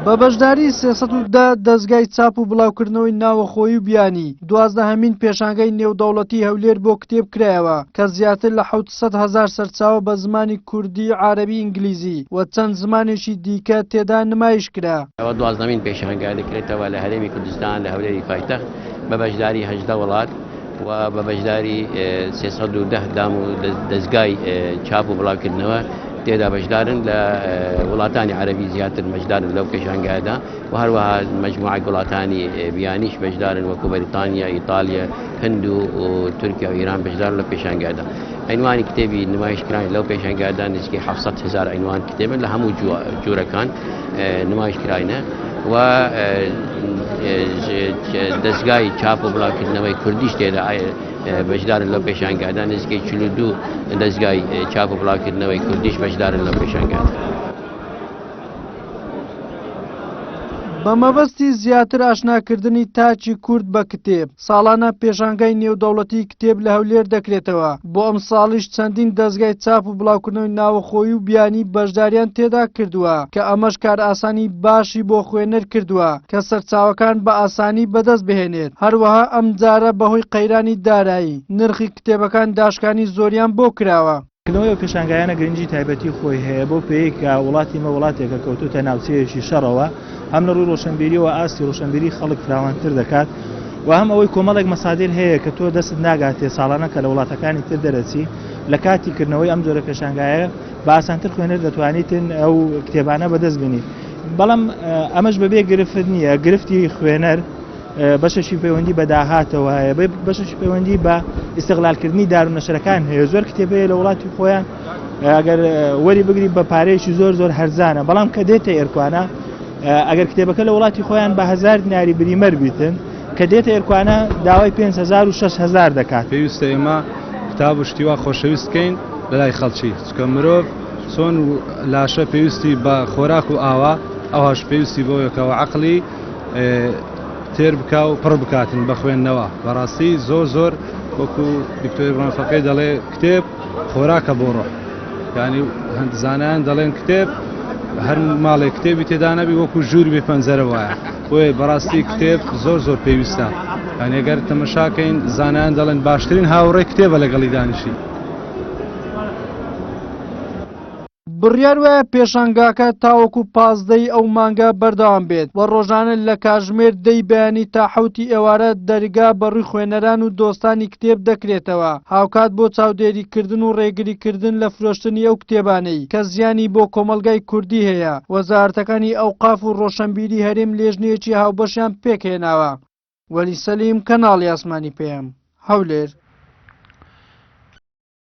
بە بەشداری 310 دەستگای چاپ و بڵاوکردنەوەی ناوەخۆیی و بیانی 12هەمین پێشانگای نێودەوڵەتی هەولێر بۆ کتێب کرایەوە کە زیاتر لە 700,000 سەرچاوە بە زمانی کوردی، عارەبی، ئینگلیزی و چەند زمانێکی دیکە تێدا نمایش کرا. ئەوە 12مین پێشانگای دەکرێتەوە لە هەرێمی کوردستان لە هەولێری پایتەخت بە بەشداری 18 وڵات و بە بەشداری 310 دام و دەستگای چاپ و بڵاوکردنەوە تێدا بەشدارن لە وڵاتانی عەرەبی زیاتر بەشدارن لەو پێشانگایدا و هەروەها مەجموعەی وڵاتانی بیانیش بەشدارن وەکو بەریتانیا، ئیتالیا، هەند و تورکیا و ئیران بەشدار لە پێشانگایدا. عنوانی کتێبی نمایشکران لەو پێشانگایدا نزیکی 700,000 عنوان کتێبن لە هەموو جوورەکان نمایشکراینە و دەستگای چاپ و بڵاوکردنەوەی کوردیش تێدا بەشدارن لەو پێشانگایدا نزیکی 42 دەستگای چاپ و بڵاوکردنەوەی کوردیش بەشدارن لەو پێشانگایدا. بە مەبەستی زیاتر ئاشناکردنی تاچی کورد بە کتێب ساڵانە پێشانگای نێودەوڵەتی کتێب لە هەولێر دەکرێتەوە. بۆ ئەم ساڵیش چەندین دەستگای چاپ و بڵاوکردنەوەی ناوەخۆیی و بیانی بەشداریان تێدا کردووە کە ئەمەش کار ئاسانی باشی بۆ خوێنەر کردووە کە سەرچاوەکان بە ئاسانی بەدەست بهێنێت. هەروەها ئەم جارە بەهۆی قەیرانی دارایی نرخی کتێبەکان داشکانی زۆریان بۆ کراوە. کردنەوەی پێشانگایانە گرنگی تایبەتی خۆی هەیە بۆ پێی کە وڵاتی مە وڵاتێکە کەوتوتە ناوچەیەکی شەڕەوە هەم لە ڕووی ڕۆشنبیریەوە ئاستی ڕۆشنبیری خەڵک فراوانتر دەکات و هەم ئەوەی کۆمەڵێک مەسادر هەیە کە تۆ دەست ناگاتێ ساڵانە کە لە وڵاتەکانی تر دەرەچی لە کاتی کردنەوەی ئەم جۆرە پێشانگایە بە ئاسانتر خوێنەر دەتوانیتن ئەو کتێبانە بەدەست بینی. بەڵام ئەمەش بەبێ گرفت نییە، گرفتی خوێنەر بەشەشی پەیوەندی بە داهاتەوە هەیە، بەشەشی پەیوەندی بە ئیستیغلالکردنی دارونەشرەکان هەیە. زۆر کتێبەیە لە وڵاتی خۆیان ئەگەر وەری بگری بە پارەیەکی زۆر هەرزانە، بەڵام کە دێتە ئێرکوانە ئەگەر کتێبەکە لە وڵاتی خۆیان بە 1000 دیناری بریمەر بیتن کە دێتە ئێرکوانە داوای 5,000 و 6,000 دەکات. پێویستە ئێمە کتاب و شتیوا خۆشەویست بکەین لە لای خەڵکی چکە مرۆڤ چۆن لاشە پێویستی بە خۆراک و ئاوا ئەوهاش پێویستی بۆیەکەوە عەقڵی تێر بکا و پڕ بکاتن بە خوێندنەوە. بەڕاستی زۆر وەکو دکتۆر ڕۆنفەقەی دەڵێ کتێب خۆراکە بۆ ڕۆح، یعنی هەند زانایان دەڵێن کتێب هەر ماڵێک کتێبی تێدا نەبی وەکو ژووری بێ پەنجەرە وایە. بۆیە بەڕاستی کتێب زۆر پێویستە، یعنی ئەگەر تەمەشاکەین زانایان دەڵێن باشترین هاوڕێی کتێبە لەگەڵی دانیشی. بڕیار وایە پێشانگاکە تاوەکو 15 ئەو مانگە بەردەوام بێت و ڕۆژانە لە کاتژمێر 10 بەیانی تا 7 ئێوارە دەرگا بەڕووی خوێنەران و دۆستانی کتێب دەکرێتەوە هاوکات بۆ چاودێریکردن و ڕێگریکردن لە فرۆشتنی ئەو کتێبانەی کە زیانی بۆ کۆمەلگای کوردی هەیە. وەزارەتەکانی ئەوقاف و ڕۆشنبیری هەرێم لێژنەیەکی هاوبەشیان پێکهێناوە. وەلی سەلیم، کەناڵی ئاسمانی پێم، هەولێر.